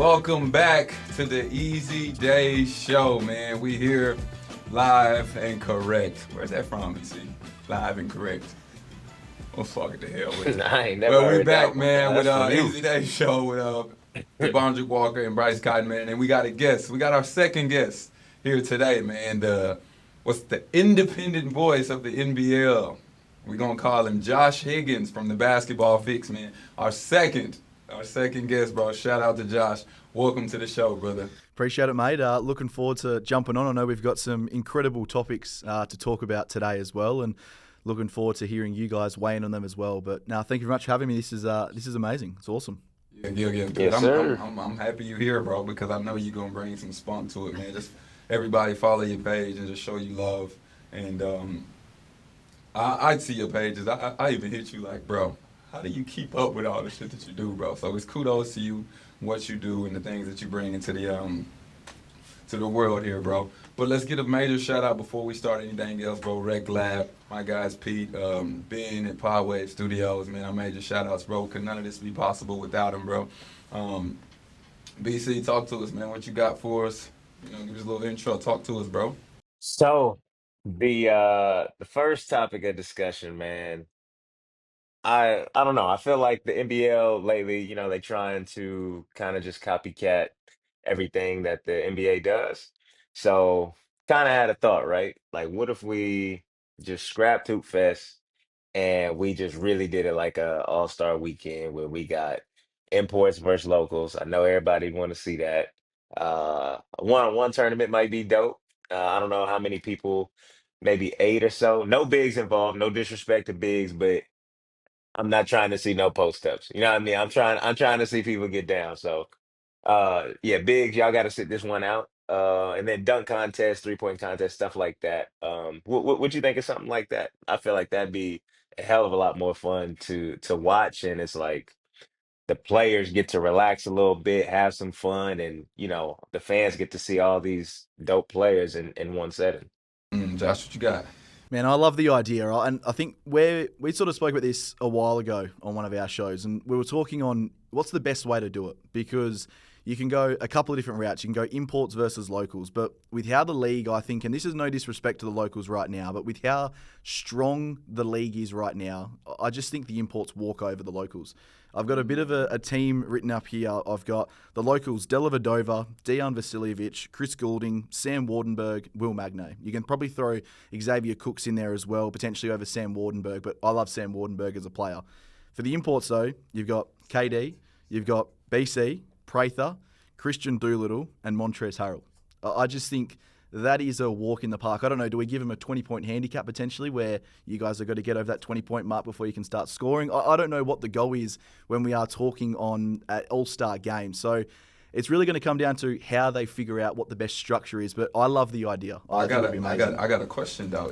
Welcome back to the Easy Day Show, man. We here live and correct. Where's that from, BC? Live and correct. Well, fuck it, the hell with it. I ain't never Well, we heard that back, one. man, with That's from you. Easy Day Show with Devondrick Walker and Bryce Cotton, man. And we got a guest. We got our second guest here today, man. What's the independent voice of the NBL? We're gonna call him Josh Higgins from the Basketball Fix, man. Our second guest, bro. Shout out to Josh. Welcome to the show, brother. Appreciate it, mate. Looking forward to jumping on. I know we've got some incredible topics to talk about today as well, and looking forward to hearing you guys weigh in on them as well. But now, thank you very much for having me. This is amazing. It's awesome. Yeah. Dude, Yes, sir. I'm happy you're here, bro, because I know you're gonna bring some spunk to it, man. Just everybody follow your page and just show you love. And I see your pages. I even hit you like, bro, how do you keep up with all the shit that you do, bro? So it's kudos to you, what you do, and the things that you bring into the world here, bro. But let's get a major shout out before we start anything else, bro. Rec Lab, my guys Pete, Ben at Podwave Studios, man. Our major shout outs, bro. Could none of this be possible without them, bro. BC, talk to us, man. What you got for us? Give us a little intro. Talk to us, bro. So the first topic of discussion, man. I don't know. I feel like the NBL lately, they trying to kind of just copycat everything that the NBA does. So kind of had a thought, right? Like, what if we just scrapped Hoop Fest and we just really did it like a all-star weekend where we got imports versus locals. I know everybody want to see that. One tournament might be dope. I don't know how many people, maybe eight or so. No bigs involved. No disrespect to bigs, but I'm not trying to see no post ups. You know what I mean? I'm trying to see people get down. So yeah, bigs, y'all got to sit this one out. And then dunk contest, 3-point contest, stuff like that. What you think of something like that? I feel like that'd be a hell of a lot more fun to watch, and it's like the players get to relax a little bit, have some fun, and the fans get to see all these dope players in one setting. Josh, what you got? Man, I love the idea, right? And I think we sort of spoke about this a while ago on one of our shows, and we were talking on what's the best way to do it, because you can go a couple of different routes. You can go imports versus locals, but with how the league, I think, and this is no disrespect to the locals right now, but with how strong the league is right now, I just think the imports walk over the locals. I've got a bit of a team written up here. I've got the locals, Dellavedova, Dejan Vasiljevic, Chris Goulding, Sam Wardenberg, Will Magnay. You can probably throw Xavier Cooks in there as well, potentially over Sam Wardenberg, but I love Sam Wardenberg as a player. For the imports, though, you've got KD, you've got BC, Prather, Christian Doolittle, and Montrezl Harrell. I just think that is a walk in the park. I don't know, do we give him a 20-point handicap potentially where you guys are going to get over that 20-point mark before you can start scoring? I don't know what the goal is when we are talking on at all-star games. So it's really going to come down to how they figure out what the best structure is. But I love the idea. I think it'd be amazing. got a question though.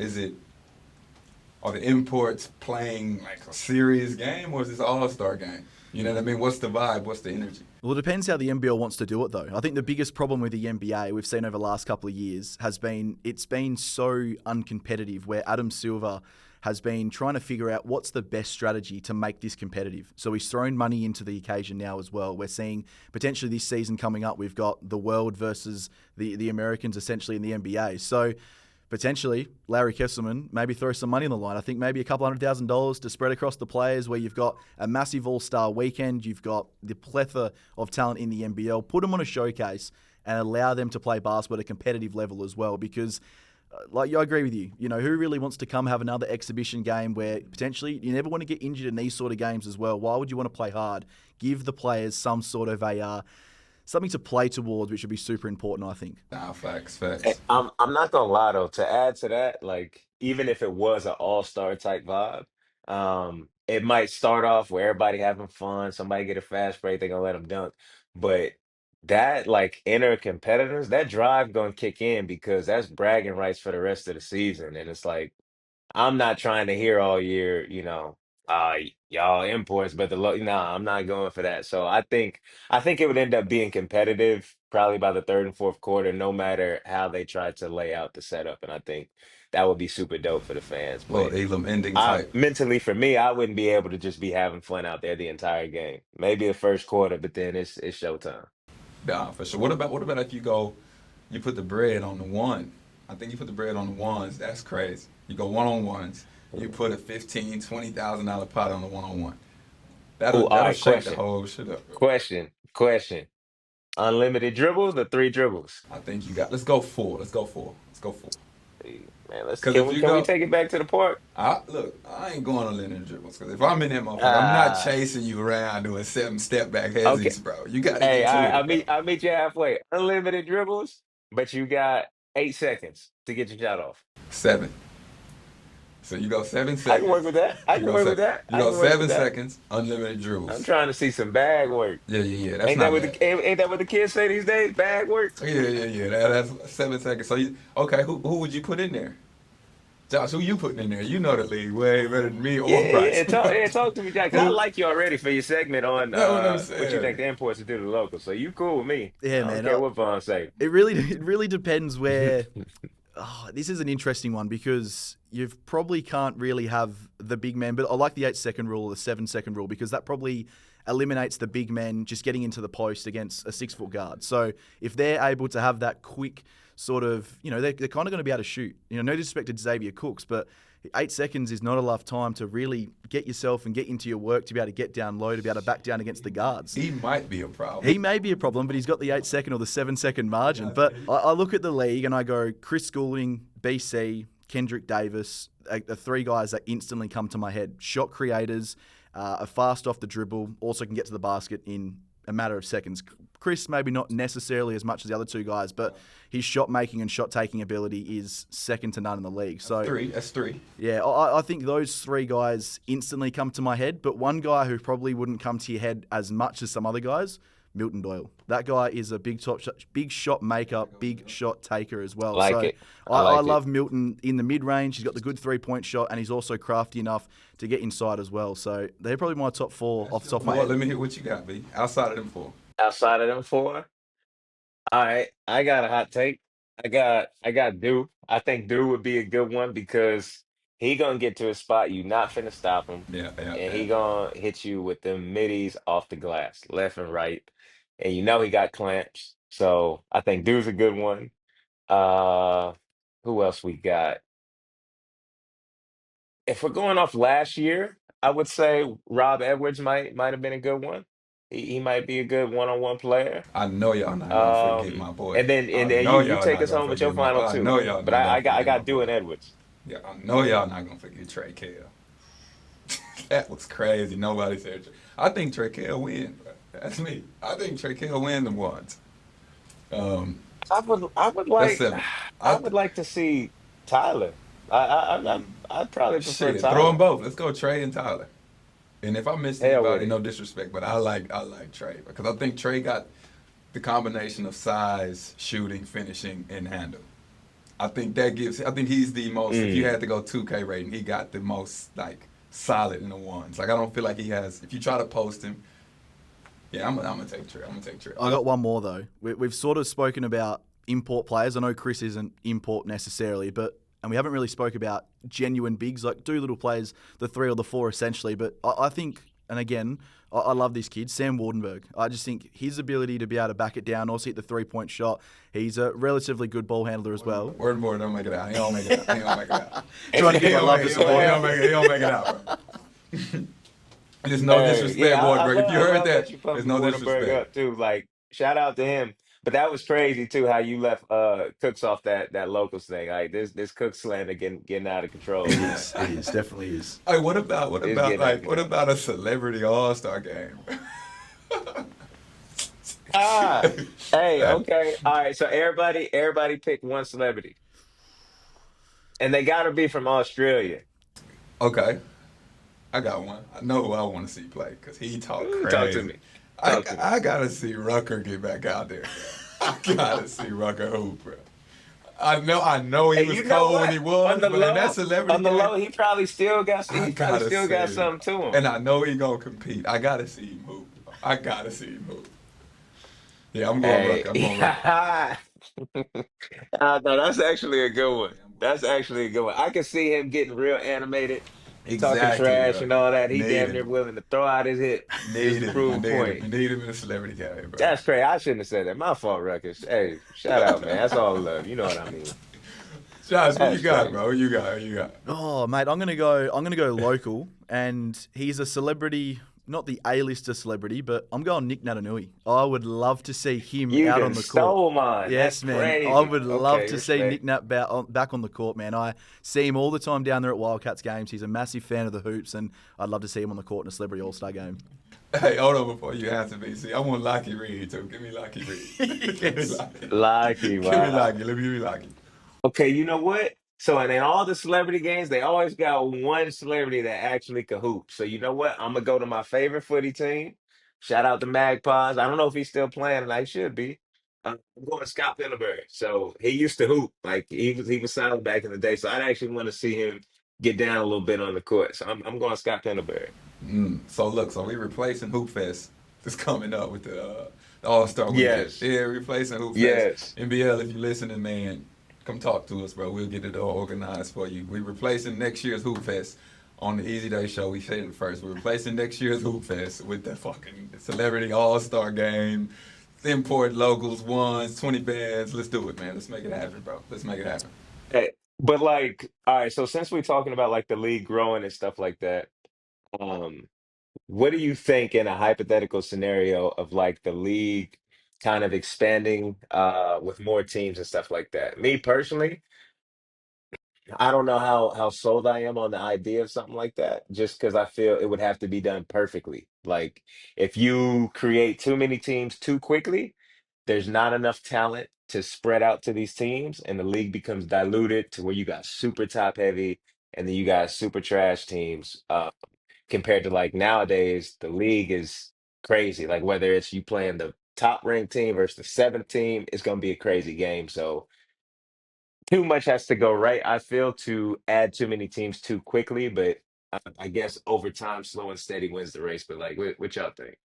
Are the imports playing like a serious game, or is this an all-star game? You know what I mean? What's the vibe? What's the energy? Well, it depends how the NBL wants to do it, though. I think the biggest problem with the NBA we've seen over the last couple of years has been it's been so uncompetitive, where Adam Silver has been trying to figure out what's the best strategy to make this competitive. So he's thrown money into the occasion now as well. We're seeing potentially this season coming up, we've got the world versus the Americans essentially in the NBA. So potentially, Larry Kesselman maybe throw some money on the line. I think maybe a couple $100,000 to spread across the players, where you've got a massive all-star weekend, you've got the plethora of talent in the NBL. Put them on a showcase and allow them to play basketball at a competitive level as well, because I agree with you. Who really wants to come have another exhibition game where potentially you never want to get injured in these sort of games as well? Why would you want to play hard? Give the players some sort of something to play towards, which would be super important, I think. Nah, facts. I'm not gonna lie though, to add to that, like even if it was an all-star type vibe, it might start off where everybody having fun, somebody get a fast break, they're gonna let them dunk. But that like inner competitiveness, that drive gonna kick in because that's bragging rights for the rest of the season. And it's like I'm not trying to hear all year, y'all imports, but nah, I'm not going for that. So I think it would end up being competitive probably by the third and fourth quarter, no matter how they try to lay out the setup. And I think that would be super dope for the fans. Little But Elam ending I type. mentally for me, I wouldn't be able to just be having fun out there the entire game. Maybe the first quarter, but then it's showtime. Nah, for sure. What about if you put the bread on the one? I think you put the bread on the ones. That's crazy. You go one on ones. You put a 15, $20,000 pot on the one on one. Oh, all That'll right, shake the question. whole shit up, bro. Question. Unlimited dribbles or three dribbles? I think you got. Let's go four. Let's go four. Let's go four. Man, let's Because if you can we go, take it back to the park? I ain't going on linear dribbles. Because if I'm in that motherfucker, I'm not Ah, chasing you around doing 7 step back okay. hezzies, bro. You got to Hey, get to I it, bro. I'll meet you halfway. Unlimited dribbles, but you got 8 seconds to get your shot off. 7. So you go seven I can work seconds. with that. I You can go work with seven. that. You I go can work with seven that. seconds. Unlimited I'm dribbles. trying to see some bag work. Yeah, yeah, yeah. That's not bad. Ain't that what the kids say these days? Bag work. Yeah, yeah, yeah. That's 7 seconds. So okay, who would you put in there? Josh, who you putting in there? You know the league way better than me or Yeah, Bryce. talk to me, Jack. 'Cause I Who? like you already for your segment on That's what I'm what you saying. think the imports do to the locals. So you cool with me. Yeah, I don't man. care what Vaughn say. It really depends where. Oh, this is an interesting one because you probably can't really have the big men, but I like the 8 second rule or the 7 second rule because that probably eliminates the big men just getting into the post against a 6 foot guard. So if they're able to have that quick sort of, they're kind of going to be able to shoot. No disrespect to Xavier Cooks, but 8 seconds is not enough time to really get yourself and get into your work to be able to get down low, to be able to back down against the guards. He might be a problem. He may be a problem, but he's got the 8 second or the 7 second margin. But I look at the league and I go, Chris Schooling, BC, Kendrick Davis, the three guys that instantly come to my head. Shot creators, are fast off the dribble, also can get to the basket in a matter of seconds. Chris, maybe not necessarily as much as the other two guys, but his shot making and shot taking ability is second to none in the league. So That's three. yeah, I think those three guys instantly come to my head, but one guy who probably wouldn't come to your head as much as some other guys, Milton Doyle. That guy is a big shot maker, big shot taker as well. Like So it. I love Milton in the mid range. He's got the good 3 point shot, and he's also crafty enough to get inside as well. So they're probably my top four off the top of my Well, head. let me hear what you got, B. Outside of them four. Outside of them four, all right, I got a hot take. I got Do. I think Do would be a good one because he gonna get to a spot you not finna stop him, Yeah, yeah, and yeah. he gonna hit you with them middies off the glass, left and right, and you know he got clamps. So I think Do's a good one. Uh, who else we got? If we're going off last year, I would say Rob Edwards might have been a good one. He might be a good one-on-one player. I know y'all not gonna forget my boy. And I then know you y'all take not us gonna home with your forget my. final I two. know y'all But not gonna I forget my got Do boy. and Edwards. Yeah, I know y'all not gonna forget Trey Kell. That was crazy. Nobody said. I think Trey Kell win. Bro. That's me. I think Trey Kell win the ones. Um, I would that's like 7. I I would like to see Tyler. I'd probably prefer shit. Throw them Tyler. both. Let's go Trey and Tyler. And if I miss Hell with anybody, it. no disrespect, but I like Trey because I think Trey got the combination of size, shooting, finishing, and handle. I think that gives. I think he's the most. If you Mm. had to go 2K rating, he got the most like solid in the ones. Like I don't feel like he has. If you try to post him, yeah, I'm gonna take Trey. I'm gonna take Trey. I got one more though. We've sort of spoken about import players. I know Chris isn't import necessarily, and we haven't really spoke about genuine bigs like Doolittle plays the 3 or the 4 essentially. But I think, and again, I love this kid, Sam Wardenberg. I just think his ability to be able to back it down, also hit the 3 point shot. He's a relatively good ball handler as well. Word more, don't make it out. He don't make it out. He don't make it out. Trying to He get my don't love make for it. support. He don't make it out, bro. There's no Hey, disrespect, yeah, Wardberg. If you I heard love that that, you there's pumped no Waterberg disrespect. up too. Like shout out to him. But that was crazy too how you left Cooks off that locals thing. Like this Cook slander getting out of control, It man. is. It is. Definitely is. Hey, what It's about getting out of like what control. about a celebrity all-star game? Ah, hey, That- okay. All right. So everybody pick one celebrity. And they gotta be from Australia. okay, I got one. I know who I want to see play because he talk Ooh, talk to crazy. me. Talk to me. I gotta see Rucker get back out there. I gotta see Rucker hoop, bro. I know he And was you know cold when what? he was, On the but in that low, celebrity on the game, low, I he probably gotta still see got him. something to him. And I know he gonna compete. I gotta see him hoop. I gotta see him hoop. Yeah, I'm going Hey, Rucker. I'm going Rucker. no, that's actually a good one. Yeah, I'm going That's actually a good one. I can see him getting real animated talking Exactly, trash bro. and all that. He Need damn near him. willing to throw out his hip just Need to him. You prove a need him. point. You need him in a celebrity game, bro. That's crazy. I shouldn't have said that. My fault, Ruckus. Hey, shout out, man. That's all love. You know what I mean. Josh, who you That's got, crazy. bro? Who you got? Who you got? Oh, mate, I'm gonna go local, and he's a celebrity, not the A-lister celebrity, but I'm going Nick Natanui. I would love to see him You out done on the court. stole mine. That's Yes, man. I crazy. would love Okay, to see Nick respect. Nat back on the court, man. I see him all the time down there at Wildcats games. He's a massive fan of the hoops, and I'd love to see him on the court in a celebrity All-Star game. Hey, hold on before you answer, BC. I want Lockie Reed too. Give me Lockie Reed. Give me Yes. Lockie. Lucky, Give me wow. Lockie. Let me give me Lockie. Okay, you know what? So, and in all the celebrity games, they always got one celebrity that actually can hoop. So, you know what? I'm gonna go to my favorite footy team. Shout out to Magpies. I don't know if he's still playing, and I should be. I'm going Scott Penneberry. So he used to hoop, like he was solid back in the day. So I'd actually want to see him get down a little bit on the court. So I'm going Scott Penneberry. So look, so we replacing Hoop Fest. That's coming up with the All Star Weekend. Yes, Yeah, replacing Hoop Fest. yes. NBL, if you're listening, man, come talk to us, bro. We'll get it all organized for you. We replacing next year's Hoop Fest on the Easy Day Show. We said it first. We're replacing next year's Hoop Fest with the fucking Celebrity All Star Game. Import locals, ones, 20 bands. Let's do it, man. Let's make it happen, bro. Let's make it happen. Hey, but like, all right. So since we're talking about like the league growing and stuff like that, um, what do you think in a hypothetical scenario of like the league kind of expanding with more teams and stuff like that? Me personally, I don't know how sold I am on the idea of something like that, just because I feel it would have to be done perfectly. Like if you create too many teams too quickly, there's not enough talent to spread out to these teams, and the league becomes diluted to where you got super top heavy and then you got super trash teams. Compared to like nowadays, the league is crazy. Like whether it's you playing the top ranked team versus the seventh team, it's gonna be a crazy game. So too much has to go right, I feel, to add too many teams too quickly. But I guess over time, slow and steady wins the race. But like, what y'all think?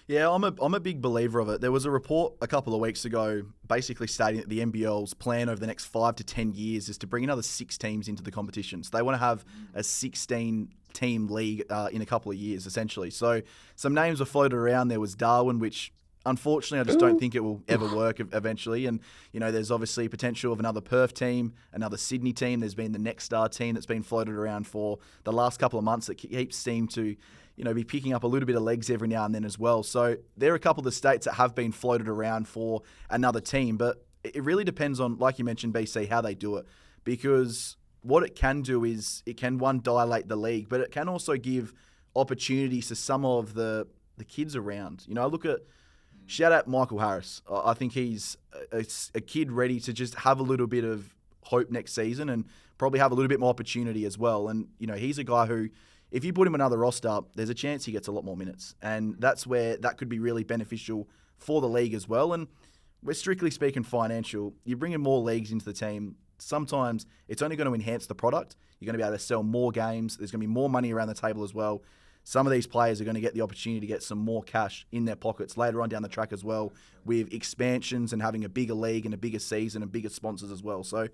Yeah, I'm a big believer of it. There was a report a couple of weeks ago basically stating that the NBL's plan over the next 5 to 10 years is to bring another 6 teams into the competition. So they want to have a 16-team league in a couple of years, essentially. So some names were floated around. There was Darwin, which unfortunately I just don't Ooh. think it will ever work eventually. And, there's obviously potential of another Perth team, another Sydney team. There's been the Next Star team that's been floated around for the last couple of months that keeps seem to be picking up a little bit of legs every now and then as well. So there are a couple of the states that have been floated around for another team, but it really depends on, like you mentioned, BC, how they do it. Because what it can do is it can, one, dilate the league, but it can also give opportunities to some of the kids around. I look at, shout out Michael Harris. I think he's a kid ready to just have a little bit of hope next season and probably have a little bit more opportunity as well. And, he's a guy who, if you put him in another roster, there's a chance he gets a lot more minutes. And that's where that could be really beneficial for the league as well. And we're strictly speaking financial. You bring in more leagues into the team, sometimes it's only going to enhance the product. You're going to be able to sell more games. There's going to be more money around the table as well. Some of these players are going to get the opportunity to get some more cash in their pockets later on down the track as well, with expansions and having a bigger league and a bigger season and bigger sponsors as well. So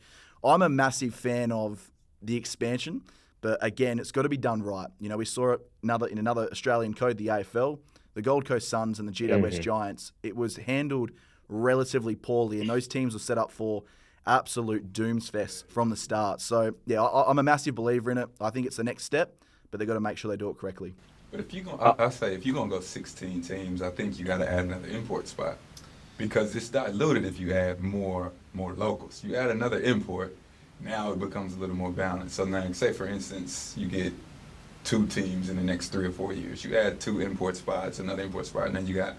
I'm a massive fan of the expansion. But again, it's got to be done right. We saw it in another Australian code, the AFL, the Gold Coast Suns and the GWS Giants. It was handled relatively poorly, and those teams were set up for absolute doomsfest from the start. So, yeah, I'm a massive believer in it. I think it's the next step, but they've got to make sure they do it correctly. But if Uh, I say if you're gonna go 16 teams, I think you got to add another import spot because it's diluted if you add more locals. You add another import, now it becomes a little more balanced. So now, say for instance, you get 2 teams in the next 3 or 4 years. You add 2 import spots, another import spot, and then you got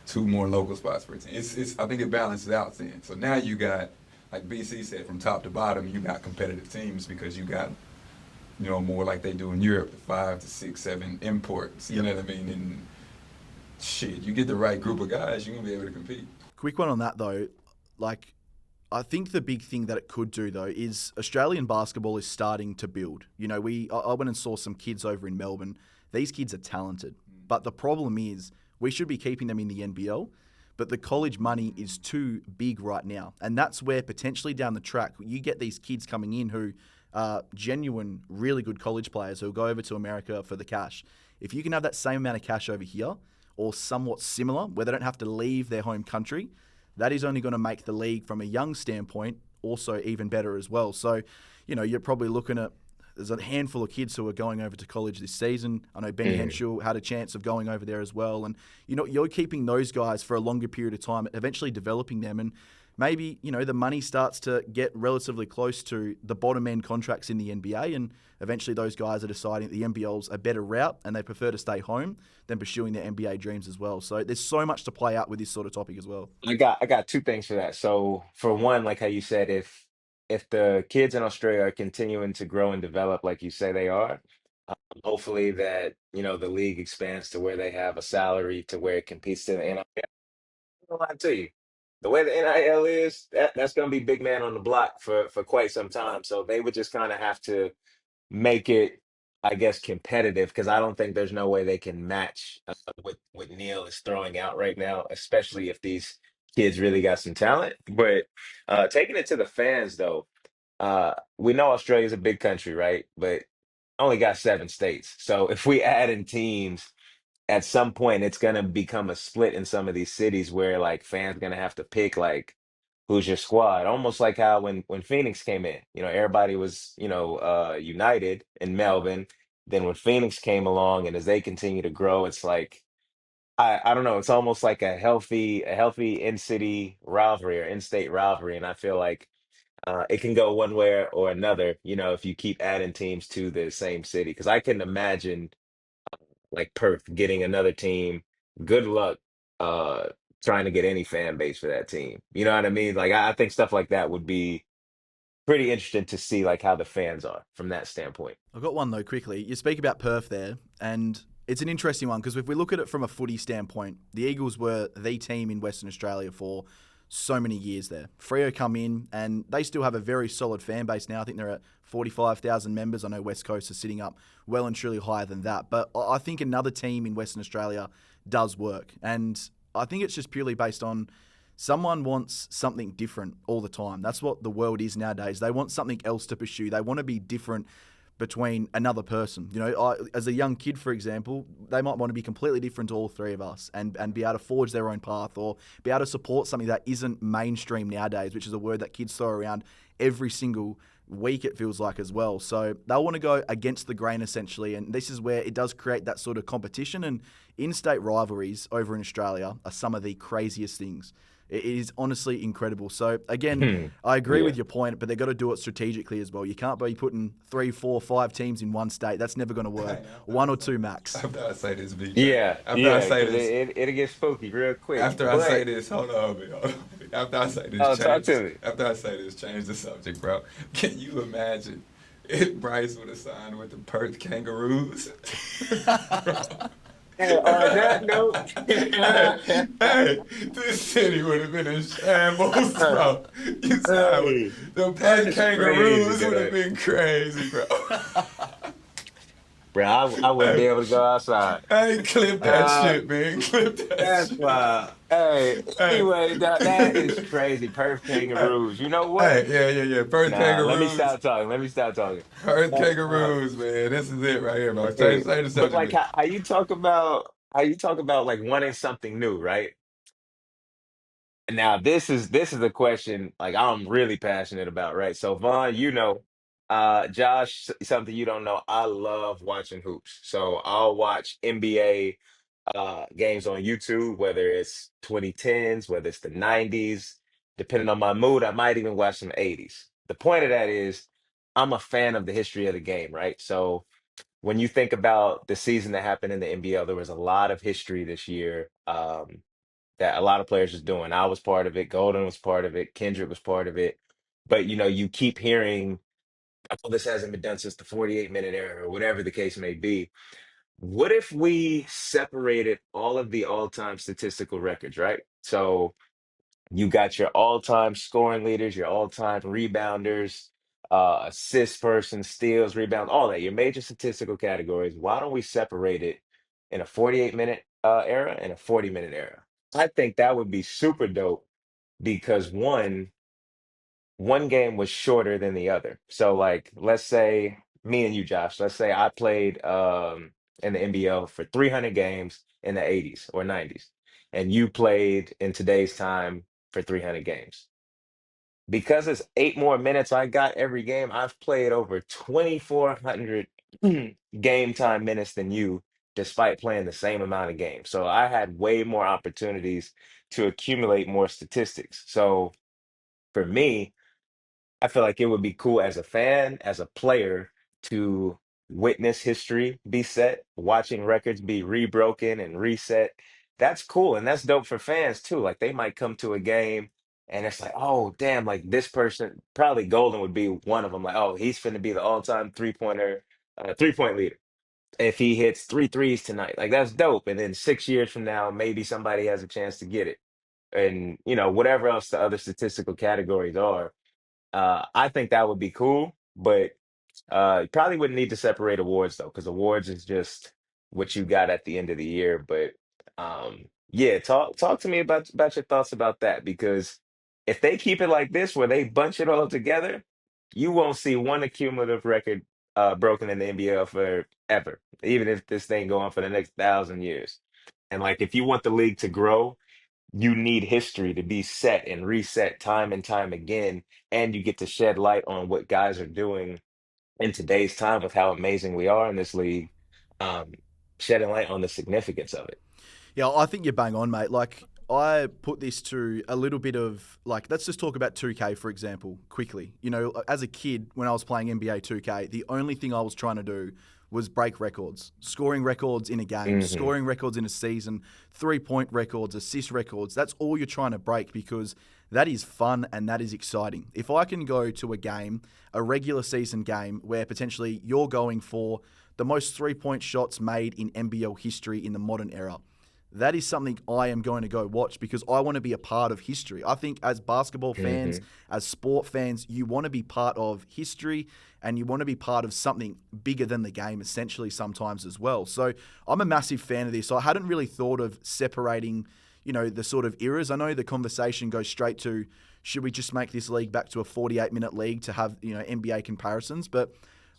2 more local spots per team. I think it balances out then. So now you got, like BC said, from top to bottom, you got competitive teams because you got more like they do in Europe, the 5 to 6, 7 imports. You know what I mean? And shit, you get the right group of guys, you're gonna be able to compete. Quick one on that, though. I think the big thing that it could do, though, is Australian basketball is starting to build. I went and saw some kids over in Melbourne. These kids are talented. But the problem is we should be keeping them in the NBL. but the college money is too big right now. And that's where potentially down the track, you get these kids coming in who are genuine, really good college players who go over to America for the cash. If you can have that same amount of cash over here or somewhat similar, where they don't have to leave their home country, that is only going to make the league from a young standpoint also even better as well. So, you're probably looking at, there's a handful of kids who are going over to college this season. I know Benny Henschel had a chance of going over there as well. And, you're keeping those guys for a longer period of time, eventually developing them. And maybe, the money starts to get relatively close to the bottom end contracts in the NBA. And eventually those guys are deciding that the NBL's a better route and they prefer to stay home than pursuing their NBA dreams as well. So there's so much to play out with this sort of topic as well. I got two things for that. So for one, like how you said, if the kids in Australia are continuing to grow and develop like you say they are, hopefully that, the league expands to where they have a salary to where it competes to the NIL. I'm gonna lie to you. The way the NIL is, that's gonna be big man on the block for quite some time. So they would just kind of have to make it, I guess, competitive because I don't think there's no way they can match what Neil is throwing out right now, especially if these kids really got some talent. But taking it to the fans, though, we know Australia's a big country, right? But only got 7 states. So if we add in teams, at some point it's gonna become a split in some of these cities where like fans gonna have to pick like who's your squad? Almost like how when Phoenix came in, everybody was, united in Melbourne. Then when Phoenix came along and as they continue to grow, it's like I don't know, it's almost like a healthy in-city rivalry or in-state rivalry. And I feel like it can go one way or another, if you keep adding teams to the same city. Because I can imagine like Perth getting another team. Good luck uh trying to get any fan base for that team. You know what I mean? Like I think stuff like that would be pretty interesting to see like how the fans are from that standpoint. I've got one though quickly. You speak about Perth there, and it's an interesting one because if we look at it from a footy standpoint, the Eagles were the team in Western Australia for so many years there. Freo come in and they still have a very solid fan base now. I think they're at 45,000 members. I know West Coast is sitting up well and truly higher than that. But I think another team in Western Australia does work. And I think it's just purely based on someone wants something different all the time. That's what the world is nowadays. They want something else to pursue. They want to be different between another person. As a young kid, for example, they might want to be completely different to all three of us and be able to forge their own path or be able to support something that isn't mainstream nowadays, which is a word that kids throw around every single week, it feels like, as well. So they'll want to go against the grain, essentially, and this is where it does create that sort of competition. And in-state rivalries over in Australia are some of the craziest things. It is honestly incredible. So, again, I agree with your point, but they've got to do it strategically as well. You can't be putting 3, 4, 5 teams in one state. That's never going to work. One or two max. After I say this, BJ. Yeah, After I say 'cause this, it'll get spooky real quick. after I say this, hold on, man, hold on. After I say this, Talk to me. After I say this, change the subject, bro. Can you imagine if Bryce would have signed with the Perth Kangaroos? And on that note, Hey, this city would have been in shambles, bro. You signed with the Perth is Kangaroos crazy, would have man. been crazy, bro. bro, I wouldn't be able to go outside. Hey, clip that shit, man. Clip that That's shit. why. Hey, anyway, that is crazy. Perth Kangaroos. You know what? Hey, yeah. Perth Nah, Kangaroos. let me stop talking. Perth Kangaroos, man. This is it right here, bro. Say the But subject. like how you talk about like wanting something new, right? Now this is a question like I'm really passionate about, right? So Vaughn, Josh, something you don't know, I love watching hoops. So I'll watch NBA games on YouTube, whether it's 2010s, whether it's the 90s, depending on my mood, I might even watch some 80s. The point of that is I'm a fan of the history of the game, right? So when you think about the season that happened in the NBL, there was a lot of history this year. That a lot of players was doing. I was part of it. Golden was part of it. Kendrick was part of it. But you keep hearing, oh, this hasn't been done since the 48-minute era or whatever the case may be. What if we separated all of the all-time statistical records, right? So you got your all-time scoring leaders, your all-time rebounders, assist person, steals, rebounds, all that, your major statistical categories. Why don't we separate it in a 48-minute era and a 40-minute era? I think that would be super dope because one game was shorter than the other. So like let's say me and you, Josh, let's say I played in the NBL for 300 games in the 80s or 90s, and you played in today's time for 300 games. Because it's 8 more minutes I got every game, I've played over 2,400 game time minutes than you, despite playing the same amount of games. So I had way more opportunities to accumulate more statistics. So for me, I feel like it would be cool as a fan, as a player, to witness history be set, watching records be rebroken and reset. That's cool. And that's dope for fans too. Like they might come to a game and it's like, oh, damn, like this person, probably Golden would be one of them. Like, oh, he's finna be the all-time three-pointer, 3-point leader. If he hits three threes tonight, like that's dope. And then 6 years from now, maybe somebody has a chance to get it. And, whatever else the other statistical categories are. I think that would be cool, but you probably wouldn't need to separate awards though, because awards is just what you got at the end of the year. But yeah, talk to me about your thoughts about that, because if they keep it like this, where they bunch it all together, you won't see one accumulative record broken in the NBL forever, even if this thing go on for the next 1,000 years. And like, if you want the league to grow, you need history to be set and reset time and time again, and you get to shed light on what guys are doing in today's time with how amazing we are in this league, um, shedding light on the significance of it. Yeah, I think you're bang on, mate. Like, I put this to a little bit of, like, let's just talk about 2K, for example, quickly. As a kid, when I was playing NBA 2K, the only thing I was trying to do was break records, scoring records in a game, Hmm. scoring records in a season, 3-point records, assist records. That's all you're trying to break because that is fun and that is exciting. If I can go to a game, a regular season game, where potentially you're going for the most 3-point shots made in NBL history in the modern era, that is something I am going to go watch because I want to be a part of history. I think as basketball fans, Hmm. as sport fans, you want to be part of history and you want to be part of something bigger than the game, essentially, sometimes as well. So I'm a massive fan of this. I hadn't really thought of separating, the sort of eras. I know the conversation goes straight to, should we just make this league back to a 48-minute league to have, NBA comparisons? But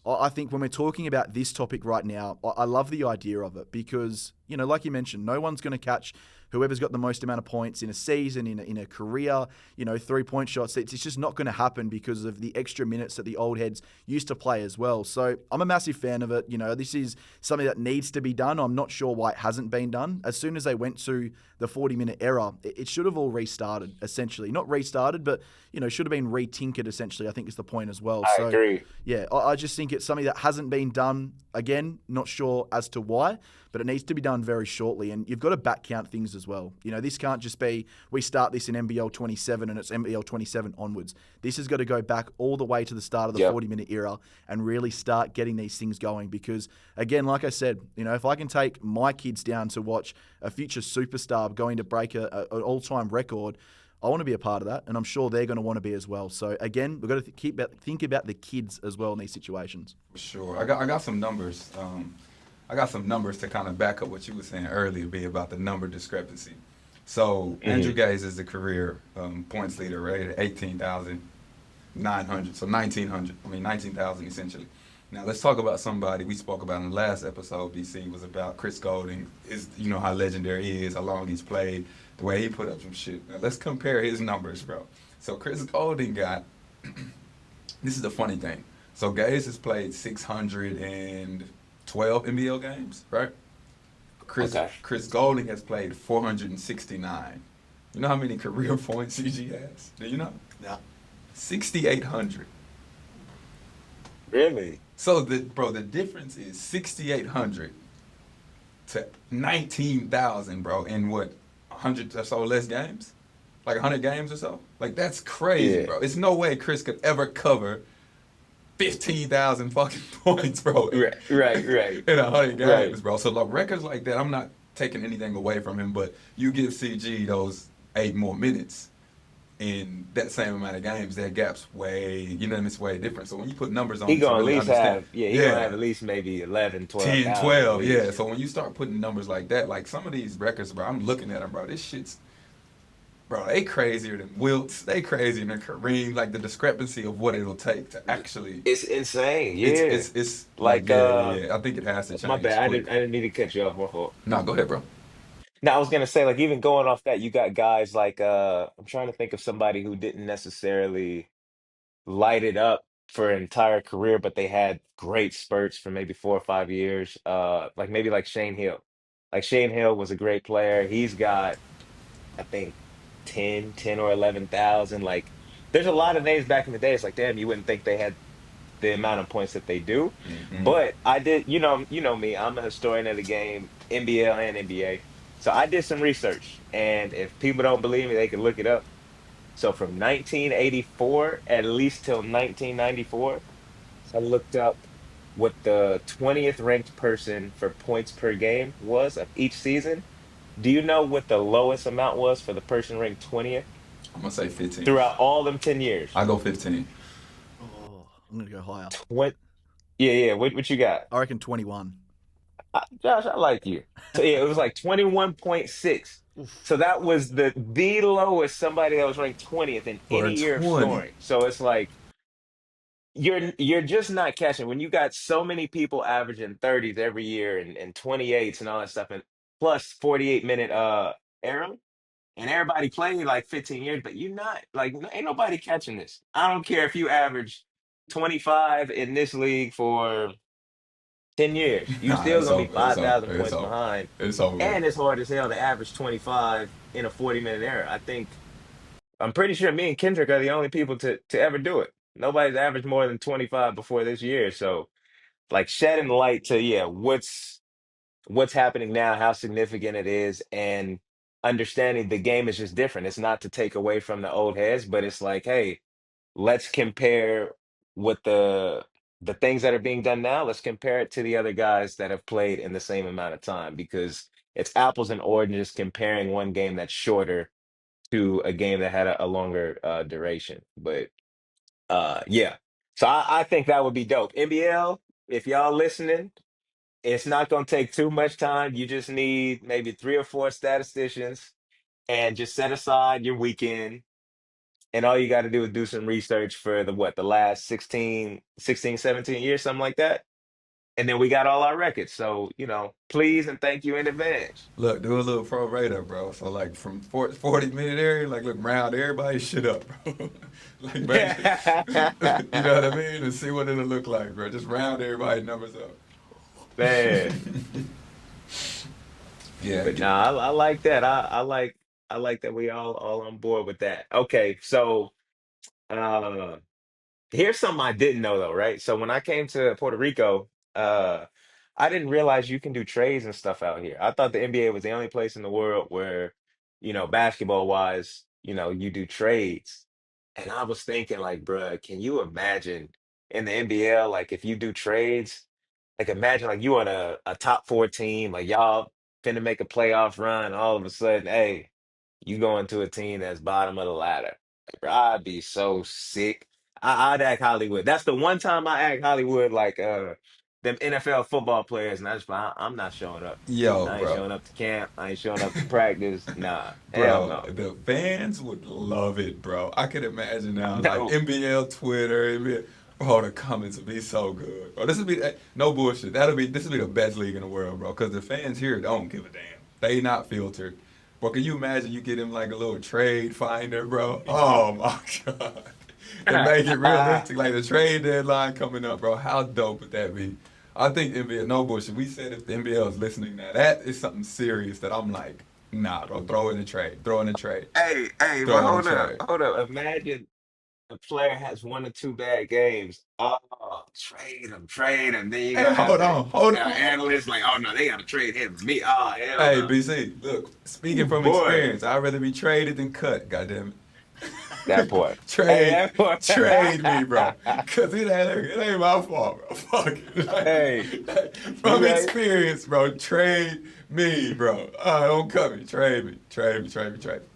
I think when we're talking about this topic right now, I love the idea of it because, like you mentioned, no one's going to catch whoever's got the most amount of points in a season, in a career, 3-point shots. It's just not going to happen because of the extra minutes that the old heads used to play as well. So I'm a massive fan of it. This is something that needs to be done. I'm not sure why it hasn't been done. As soon as they went to the 40-minute era, it should have all restarted, essentially. Not restarted, but, should have been retinkered, essentially, I think is the point as well. I So, agree. yeah, I just think it's something that hasn't been done. Again, not sure as to why, but it needs to be done very shortly. And you've got to back count things as well. This can't just be, we start this in NBL 27 and it's NBL 27 onwards. This has got to go back all the way to the start of the Yep. 40-minute era and really start getting these things going. Because, again, like I said, if I can take my kids down to watch a future superstar going to break an all-time record, I want to be a part of that, and I'm sure they're going to want to be as well. So again, we've got to think about the kids as well in these situations. For sure. I got some numbers. I got some numbers to kind of back up what you were saying earlier, be about the number discrepancy. So Andrew Gaze is the career points leader, right? At 18,900. So 1,900. 19,000 essentially. Now let's talk about somebody we spoke about in the last episode. DC was about Chris Golding. How legendary he is, how long he's played, the way he put up some shit. Now let's compare his numbers, bro. So Chris Golding got. This is the funny thing. So Gaze has played 612 NBL games, right? Okay. Chris Golding has played 469. You know how many career points CG has? Do you know? Yeah. 6,800. Really? So the difference is 6,800 to 19,000, bro, in what, 100 or so less games? Like 100 games or so? Like, that's crazy, Yeah. bro. It's no way Chris could ever cover 15,000 fucking points, bro, Right. Right. in 100 games, Right. bro. So, like, records like that, I'm not taking anything away from him, but you give CG those 8 more minutes, in that same amount of games, that gap's way, it's way different. So when you put numbers on He it to gonna at really least understand, have, yeah, he gonna have yeah, at least maybe 11, 10, 12,000 at 12, yeah. least. So when you start putting numbers like that, like some of these records, bro, I'm looking at them, bro. This shit's, bro, they crazier than Wilt's. They crazier than Kareem. Like the discrepancy of what it'll take to actually, It's insane. Yeah. it's like, Like, I think it has to my change bad. quick. I didn't mean to cut you off. My fault. No, go ahead, bro. Now, I was gonna say, like, even going off that, you got guys like, I'm trying to think of somebody who didn't necessarily light it up for an entire career, but they had great spurts for maybe 4 or 5 years. Like maybe like Shane Hill. Like Shane Hill was a great player. He's got, I think, 10 or 11,000. Like, there's a lot of names back in the day. It's like, damn, you wouldn't think they had the amount of points that they do. Hmm. But I did, you know me, I'm a historian of the game, NBL and NBA. So I did some research, and if people don't believe me, they can look it up. So from 1984 at least till 1994, I looked up what the 20th ranked person for points per game was of each season. Do you know what the lowest amount was for the person ranked 20th I'm gonna say 15. throughout all them 10 years? I go 15. Oh, I'm gonna go higher. 20, yeah, yeah. What you got? I reckon 21. Josh, I like you. So yeah, it was like 21.6. Oof. So that was the lowest somebody that was ranked 20th in For any a year of 20. scoring. So it's like you're just not catching when you got so many people averaging 30s every year and 28s and all that stuff and plus 48-minute era and everybody played like 15 years, but you're not like ain't nobody catching this. I don't care if you average 25 in this league for 10 years. You Nah, still it's gonna be over. It's over. 5,000 It's points over. behind. It's over. And it's hard as hell to average 25 in a 40-minute era. I'm pretty sure me and Kendrick are the only people to ever do it. Nobody's averaged more than 25 before this year. So like shedding light to what's happening now, how significant it is, and understanding the game is just different. It's not to take away from the old heads, but it's like, hey, let's compare what the things that are being done now, let's compare it to the other guys that have played in the same amount of time because it's apples and oranges comparing one game that's shorter to a game that had a longer duration. But yeah. So I think that would be dope. NBL, if y'all listening, it's not gonna take too much time. You just need maybe 3 or 4 statisticians and just set aside your weekend and all you got to do is do some research for the last 16, 17 years, something like that. And then we got all our records. So, please and thank you in advance. Look, do a little pro radar, bro. So like from 40-minute area, like look round everybody shit up, bro. Like bro, you know what I mean? And see what it'll look like, bro. Just round everybody numbers up. Man. Yeah. But nah, I like that. I like that we all on board with that. Okay, so uh here's something I didn't know though, right? So when I came to Puerto Rico, I didn't realize you can do trades and stuff out here. I thought the NBA was the only place in the world where, basketball wise, you do trades. And I was thinking like, bruh, can you imagine in the NBL, like if you do trades, like imagine like you on a top four team, like y'all finna make a playoff run, all of a sudden, hey, you go into a team that's bottom of the ladder. Bro, I'd be so sick. I'd act Hollywood. That's the one time I act Hollywood like them NFL football players, and I'm not showing up. Yo, I ain't bro. showing up to camp. I ain't showing up to practice. Nah, hell Bro, no. the fans would love it, bro. I could imagine now, like No. NBL Twitter, NBL, bro, the comments would be so good, bro. This would be no bullshit. This would be the best league in the world, bro. Because the fans here don't give a damn. They not filtered. But can you imagine you get him like a little trade finder, bro? Oh my god, and make it realistic, like the trade deadline coming up, bro. How dope would that be? I think NBA, no bullshit. We said if the NBL is listening now, that is something serious that I'm like, nah, bro, throw in the trade. Throw in the trade. Hey, but Throw in the trade. hold up. Imagine a player has 1 or 2 bad games. Oh, trade him. Then you're Hey, gonna have hold the on, hold on. analysts like, oh no, they gotta trade him. Me, oh hell Hey, no. BC, look, Ooh, speaking from boy, experience, I'd rather be traded than cut, goddamn that it. part. Hey, Trade, that part. trade me, bro. Cause it ain't my fault, bro. Fuck it. Hey, From you right. experience, bro, trade me, bro. Don't cut me. Trade me. Trade me, trade me, trade me.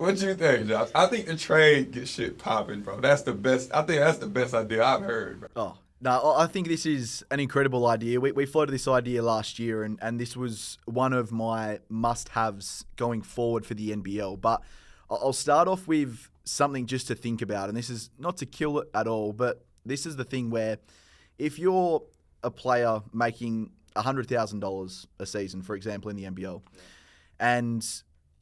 What you think, Josh? I think the trade gets shit popping, bro. That's the best. I think that's the best idea I've heard, bro. Oh, no, I think this is an incredible idea. We floated this idea last year, and this was one of my must-haves going forward for the NBL. But I'll start off with something just to think about, and this is not to kill it at all, but this is the thing where if you're a player making $100,000 a season, for example, in the NBL, and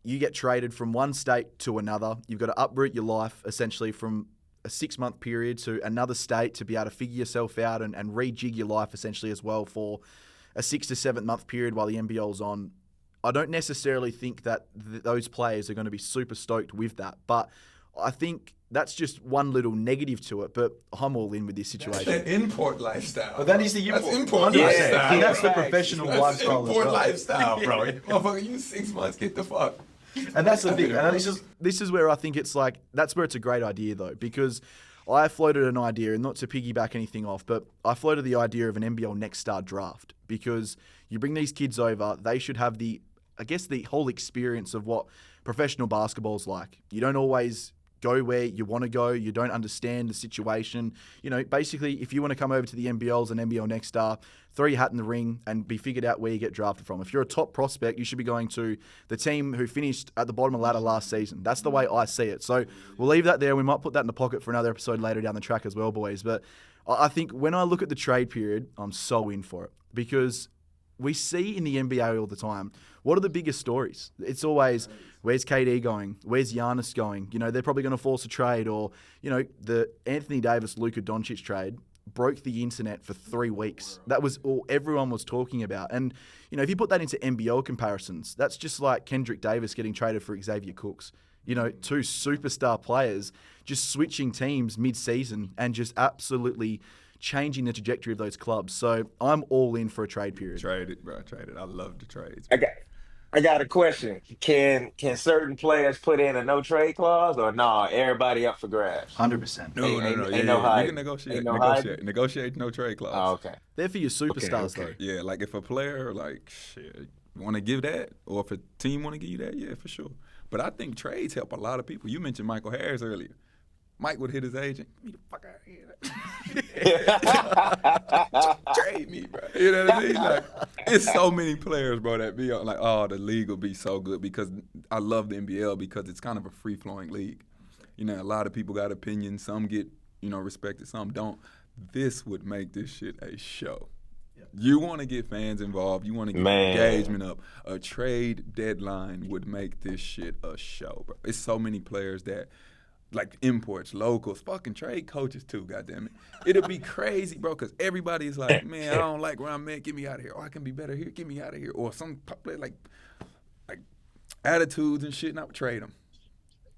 you get traded from one state to another, you've got to uproot your life essentially from a 6-month period to another state to be able to figure yourself out and rejig your life essentially as well for a 6 to 7 month period while the NBL's on. I don't necessarily think that those players are going to be super stoked with that, but I think that's just one little negative to it, but I'm all in with this situation. That's that import lifestyle. But that is the import, That's import yeah, lifestyle. and that's the professional That's lifestyle import as well. lifestyle, bro. Motherfucker, you 6 months, get the fuck. And that's the thing. And this is where I think it's like, that's where it's a great idea though, because I floated an idea, and not to piggyback anything off, but I floated the idea of an NBL Next Star draft, because you bring these kids over, they should have the whole experience of what professional basketball's like. You don't always go where you want to go. You don't understand the situation. You know, basically, if you want to come over to the NBL as an NBL Next Star, throw your hat in the ring and be figured out where you get drafted from. If you're a top prospect, you should be going to the team who finished at the bottom of the ladder last season. That's the way I see it. So we'll leave that there. We might put that in the pocket for another episode later down the track as well, boys. But I think when I look at the trade period, I'm so in for it, because we see in the NBA all the time, what are the biggest stories? It's always, where's KD going? Where's Giannis going? You know, they're probably going to force a trade. Or, you know, the Anthony Davis-Luka Doncic trade broke the internet for 3 weeks. That was all everyone was talking about. And, you know, if you put that into NBL comparisons, that's just like Kendrick Davis getting traded for Xavier Cooks. You know, 2 superstar players just switching teams mid-season and just absolutely changing the trajectory of those clubs. So I'm all in for a trade period. Trade it, bro. Trade it. I love the trades. I got a question. Can certain players put in a no trade clause, or nah? Everybody up for grabs. 100%. No. Ain't Yeah, no you hide. can negotiate. Ain't no Negotiate no trade clause. Oh, okay. They're for your superstars, Okay. though. Yeah, like if a player, like, shit, want to give that, or if a team want to give you that, yeah, for sure. But I think trades help a lot of people. You mentioned Michael Harris earlier. Mike would hit his agent. Get me the fuck out of here. Trade me, bro. You know what I mean? Like, it's so many players, bro, that be like, oh, the league will be so good, because I love the NBL because it's kind of a free-flowing league. You know, a lot of people got opinions. Some get, you know, respected. Some don't. This would make this shit a show. You want to get fans involved. You want to get engagement up. A trade deadline would make this shit a show, bro. It's so many players that, like imports, locals, fucking trade coaches too, goddammit. It'll be crazy, bro, because everybody is like, man, I don't like where I'm at. Get me out of here. Or I can be better here. Get me out of here. Or some play like attitudes and shit. Now trade them.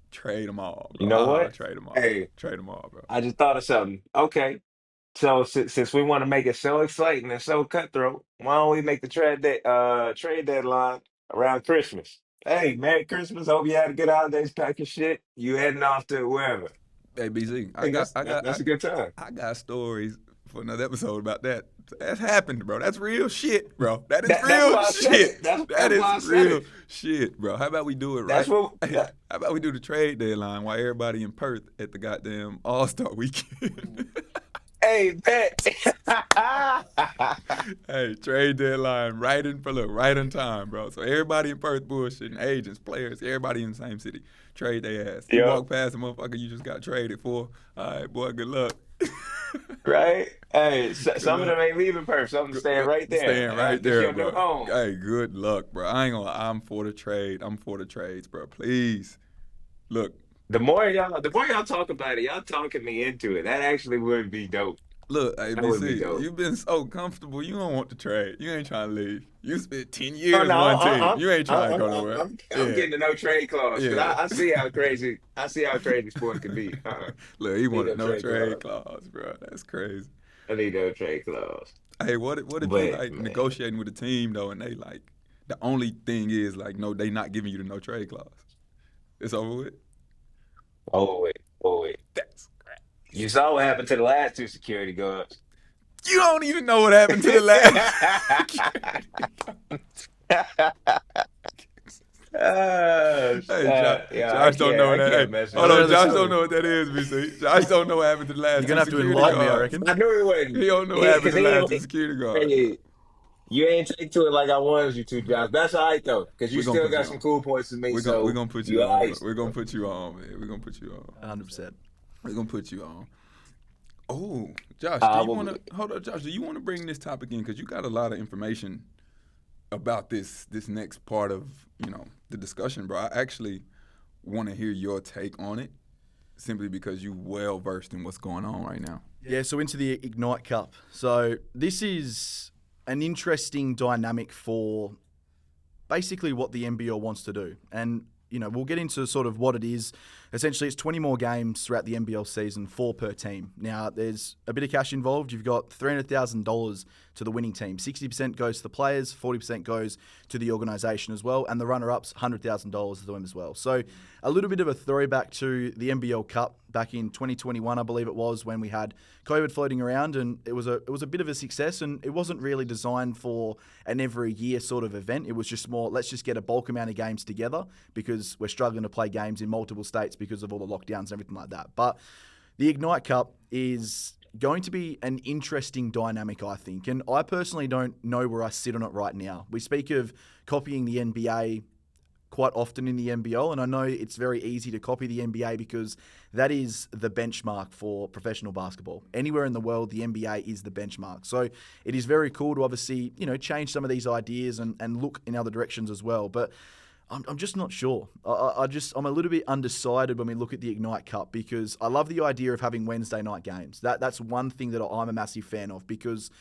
Trade them all, bro. You know what? Trade them all. Hey. Trade them all, bro. I just thought of something. Okay. So since we want to make it so exciting and so cutthroat, why don't we make the trade deadline around Christmas? Hey, Merry Christmas. Hope you had a good holidays, pack your shit. You heading off to wherever. Hey, BZ, That's a good time. I got stories for another episode about that. That's happened, bro. That's real shit, bro. That is real shit. That is real shit, bro. How about we do it right? How about we do the trade deadline while everybody in Perth at the goddamn All-Star weekend? Hey, bet. Hey, trade deadline right in time, bro. So everybody in Perth bullshitting, agents, players, everybody in the same city. Trade their ass. You walk past a motherfucker you just got traded for. All right, boy, good luck. Right? Hey, some of them ain't leaving Perth. Some of them staying right there. Staying right there, your bro. new home. Hey, good luck, bro. I ain't gonna lie. I'm for the trade. I'm for the trades, bro. Please. Look. The more y'all talk about it, y'all talking me into it. That actually would be dope. Look, ABC, you've been so comfortable. You don't want to trade. You ain't trying to leave. You spent 10 years on one team. You ain't trying to go nowhere. I'm getting a no trade clause. Yeah. I see how crazy sports can be. Look, he wanted no trade clause, bro. That's crazy. I need no trade clause. Hey, what if you like negotiating with a team though, and they like the only thing is like no, they not giving you the no trade clause. It's over with. Oh wait. That's great. You saw what happened to the last 2 security guards. You don't even know what happened to the last. Hey, Yeah, Josh don't know I that. Hey, can't mess with hold I don't on, know you. the Josh story. don't know what that is, BC. Josh don't know what happened to the last You're two gonna have to security enlighten me, I guards. reckon. I knew he wasn't. He don't know what happened Because to the he last two ain't. security guards, bro. Hey, you ain't take to it like I wanted you to, Josh. That's all right though, because you We're gonna still put got you some on. cool points to me. We're So gonna put you you all on, right, bro. We're gonna bro. put you on, man. We're gonna put you on. 100%. We're gonna put you on. Oh, Josh, do I you will. wanna hold up, Josh? Do you wanna bring this topic in? Because you got a lot of information about this next part of the discussion, bro. I actually want to hear your take on it, simply because you well versed in what's going on right now. Yeah, so into the Ignite Cup. So this is an interesting dynamic for basically what the NBL wants to do. And, we'll get into sort of what it is. Essentially, it's 20 more games throughout the NBL season, 4 per team. Now, there's a bit of cash involved. You've got $300,000 to the winning team. 60% goes to the players, 40% goes to the organisation as well, and the runner-ups, $100,000 to them as well. So a little bit of a throwback to the NBL Cup back in 2021, I believe it was, when we had COVID floating around, and it was a bit of a success, and it wasn't really designed for an every year sort of event. It was just more, let's just get a bulk amount of games together because we're struggling to play games in multiple states because of all the lockdowns and everything like that. But the Ignite Cup is going to be an interesting dynamic, I think. And I personally don't know where I sit on it right now. We speak of copying the NBA quite often in the NBL, and I know it's very easy to copy the NBA because that is the benchmark for professional basketball. Anywhere in the world, the NBA is the benchmark. So it is very cool to obviously, change some of these ideas and look in other directions as well. But I'm just not sure. I'm a little bit undecided when we look at the Ignite Cup because I love the idea of having Wednesday night games. That's one thing that I'm a massive fan of because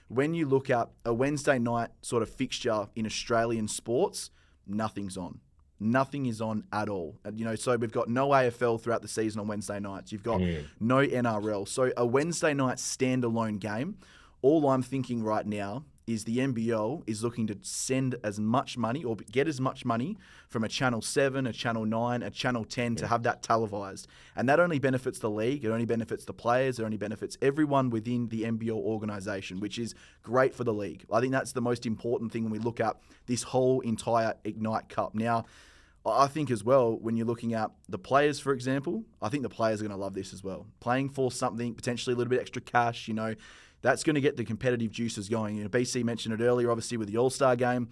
when you look at a Wednesday night sort of fixture in Australian sports, nothing's on. Nothing is on at all. So we've got no AFL throughout the season on Wednesday nights. You've got no NRL. So a Wednesday night standalone game, all I'm thinking right now is the NBL is looking to send as much money or get as much money from a Channel 7, a Channel 9, a Channel 10 to have that televised. And that only benefits the league, it only benefits the players, it only benefits everyone within the NBL organisation, which is great for the league. I think that's the most important thing when we look at this whole entire Ignite Cup. Now, I think as well, when you're looking at the players, for example, I think the players are going to love this as well. Playing for something, potentially a little bit extra cash, that's going to get the competitive juices going. BC mentioned it earlier, obviously, with the All-Star game.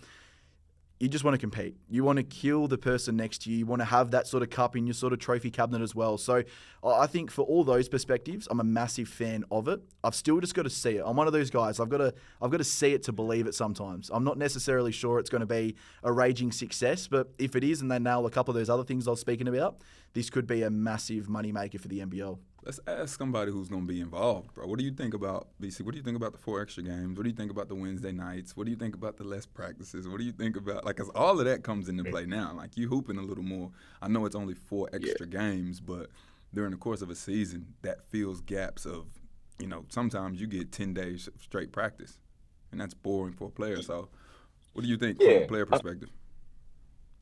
You just want to compete. You want to kill the person next to you. You want to have that sort of cup in your sort of trophy cabinet as well. So I think for all those perspectives, I'm a massive fan of it. I've still just got to see it. I'm one of those guys. I've got to see it to believe it sometimes. I'm not necessarily sure it's going to be a raging success, but if it is and they nail a couple of those other things I was speaking about, this could be a massive moneymaker for the NBL. Let's ask somebody who's going to be involved, bro. What do you think about, BC? What do you think about the 4 extra games? What do you think about the Wednesday nights? What do you think about the less practices? What do you think about, cause all of that comes into play now. Like, you hooping a little more. I know it's only 4 extra games, but during the course of a season, that fills gaps of, sometimes you get 10 days of straight practice, and that's boring for a player. So what do you think from a Yeah. player perspective?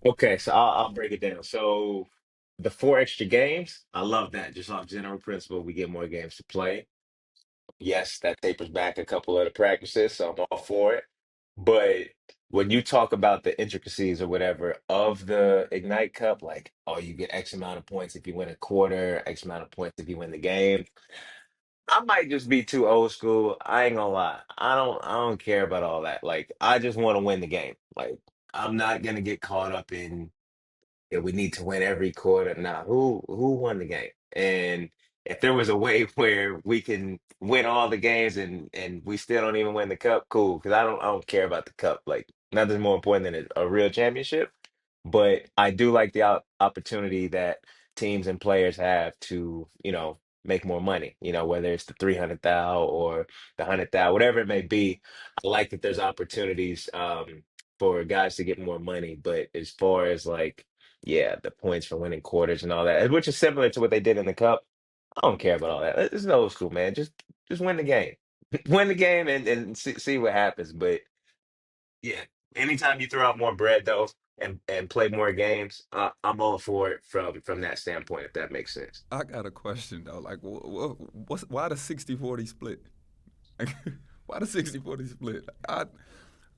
Okay, so I'll break it down. So the 4 extra games, I love that. Just off general principle, we get more games to play. Yes, that tapers back a couple of the practices, so I'm all for it. But when you talk about the intricacies or whatever of the Ignite Cup, like, oh, you get X amount of points if you win a quarter, X amount of points if you win the game. I might just be too old school. I ain't gonna lie. I don't care about all that. Like, I just want to win the game. Like, I'm not gonna get caught up in we need to win every quarter. Nah, who won the game? And if there was a way where we can win all the games and we still don't even win the cup, cool. Because I don't care about the cup. Like, nothing's more important than a real championship. But I do like the opportunity that teams and players have to, make more money. Whether it's the 300,000 or the 100,000, whatever it may be. I like that there's opportunities for guys to get more money. But as far as like, yeah, the points for winning quarters and all that, which is similar to what they did in the cup. I don't care about all that. It's old school, man. Just win the game, win the game, and see what happens. But yeah, anytime you throw out more bread though, and play more games, I'm all for it from that standpoint. If that makes sense. I got a question though. Like, why the 60-40 split? Why the 60-40 split?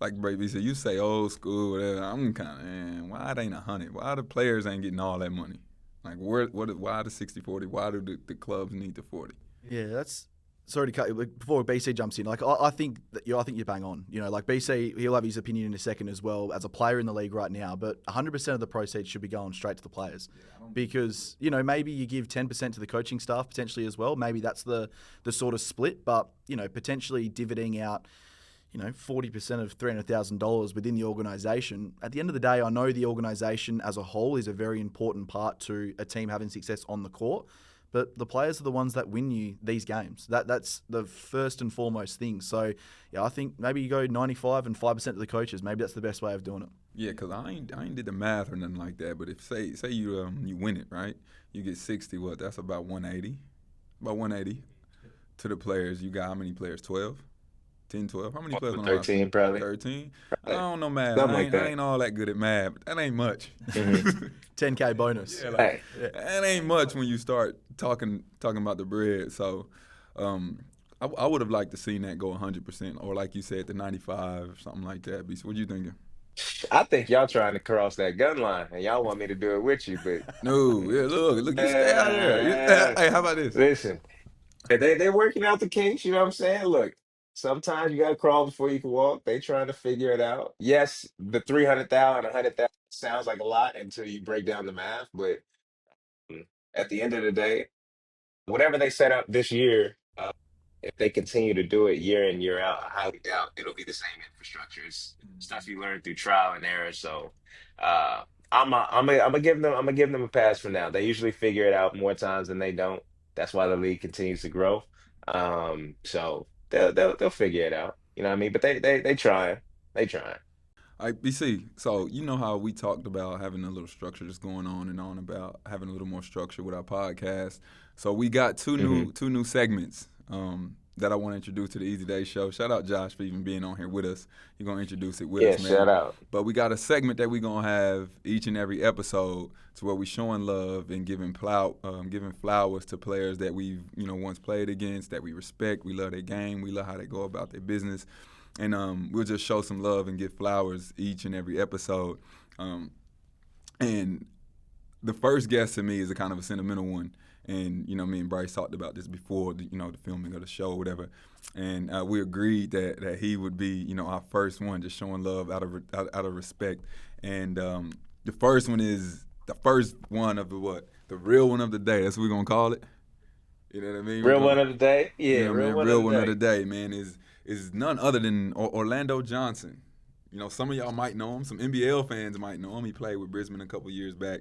like Brady said, you say old school, whatever. I'm kind of, man, why it ain't 100? Why the players ain't getting all that money? Like, why the 60-40? Why do the clubs need the 40? Yeah, that's. Sorry to cut you before BC jumps in. Like I think I think you're bang on. You know, like BC, he'll have his opinion in a second as well as a player in the league right now. But 100% of the proceeds should be going straight to the players, because you know maybe you give 10% to the coaching staff potentially as well. Maybe that's the sort of split. But you know, potentially dividending out, you know, 40% of $300,000 within the organisation. At the end of the day, I know the organisation as a whole is a very important part to a team having success on the court. But the players are the ones that win you these games. That's the first and foremost thing. So, yeah, I think maybe you go 95 and 5% to the coaches. Maybe that's the best way of doing it. Yeah, because I ain't did the math or nothing like that. But if say you win it, right? You get 60. What? That's about 180. About 180 to the players. You got how many players? 12. 10, 12. How many players on the roster? 13 probably. 13? I don't know math. Something like that. I ain't all that good at math. But that ain't much. 10K bonus. Yeah, like, that ain't much when you start talking about the bread. So I would have liked to seen that go 100%, or like you said, the 95 or something like that. What you thinking? I think y'all trying to cross that gun line, and y'all want me to do it with you, but No, yeah, look, you stay out of there. Hey, how about this? listen, they're working out the kinks. You know what I'm saying? Look, sometimes you got to crawl before you can walk. They trying to figure it out. Yes, the 300,000, 100,000 sounds like a lot until you break down the math, but at the end of the day, whatever they set up this year, if they continue to do it year in, year out, I highly doubt it'll be the same infrastructure. It's stuff you learn through trial and error. So I'm gonna give them a pass for now. They usually figure it out more times than they don't. That's why the league continues to grow. So they'll figure it out. You know what I mean? But they trying. They trying. All right, BC, so you know how we talked about having a little structure, just going on and on about having a little more structure with our podcast. So we got two new segments that I want to introduce to the Easy Day Show. Shout out Josh for even being on here with us. You're going to introduce it with us, man. Shout out. But we got a segment that we're going to have each and every episode to where we're showing love and giving flowers to players that we've once played against, that we respect. We love their game. We love how they go about their business. And we'll just show some love and give flowers each and every episode. And the first guest to me is a kind of a sentimental one. And, me and Bryce talked about this before, the filming of the show or whatever. And we agreed that he would be, our first one, just showing love out of respect. And the first one is the first one of the real one of the day. That's what we're going to call it. You know what I mean? Real one of the day? Yeah, real one of the day, man, is none other than Orlando Johnson. Some of y'all might know him. Some NBL fans might know him. He played with Brisbane a couple years back.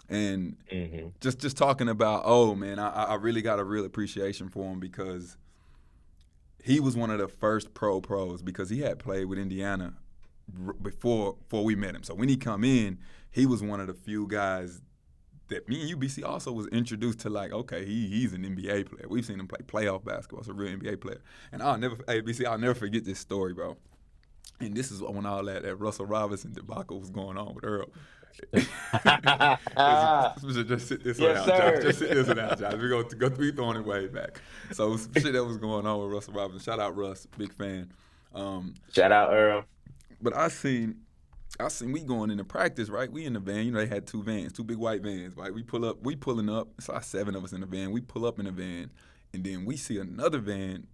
And just talking about, I really got a real appreciation for him because he was one of the first pros because he had played with Indiana before we met him. So when he come in, he was one of the few guys that me and UBC also was introduced to, like, okay, he's an NBA player. We've seen him play playoff basketball. He's a real NBA player. And I'll never forget this story, bro. And this is when all that Russell Robinson debacle was going on with Earl. Just sit this one out, Josh. Just sit this one out, Josh. We're going to go throwing it way back. So some shit that was going on with Russell Robinson. Shout out Russ, big fan. Shout out Earl. But I seen we going into practice, right? We in the van. They had two vans, two big white vans, right? We pulling up. It's like 7 of us in the van. We pull up in the van, and then we see another van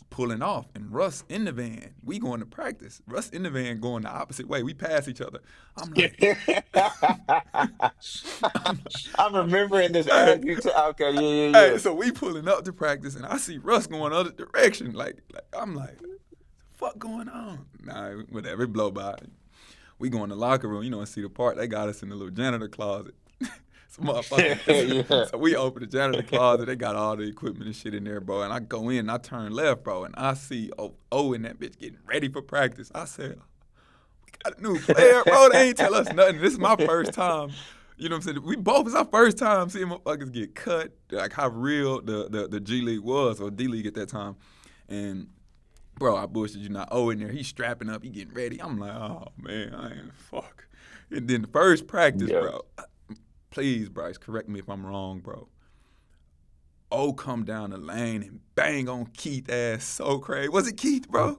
pulling off, and Russ in the van. We going to practice. Russ in the van going the opposite way. We pass each other. I'm like, I'm remembering this. Okay, yeah. Hey, so we pulling up to practice, and I see Russ going other direction. Like I'm like, what the fuck going on? Nah, whatever. It blow by. We go in the locker room, and see the part. They got us in the little janitor closet. Some motherfuckers. Yeah. So we open the janitor closet. They got all the equipment and shit in there, bro. And I go in and I turn left, bro. And I see and that bitch getting ready for practice. I said, we got a new player, bro. They ain't tell us nothing. This is my first time. You know what I'm saying? It's our first time seeing motherfuckers get cut. Like how real the G League was, or D League at that time. And bro, I bullshit you not. In there, he's strapping up, he getting ready. I'm like, oh man, I ain't fuck. And then the first practice, bro. Please, Bryce, correct me if I'm wrong, bro. Come down the lane and bang on Keith ass so crazy. Was it Keith, bro?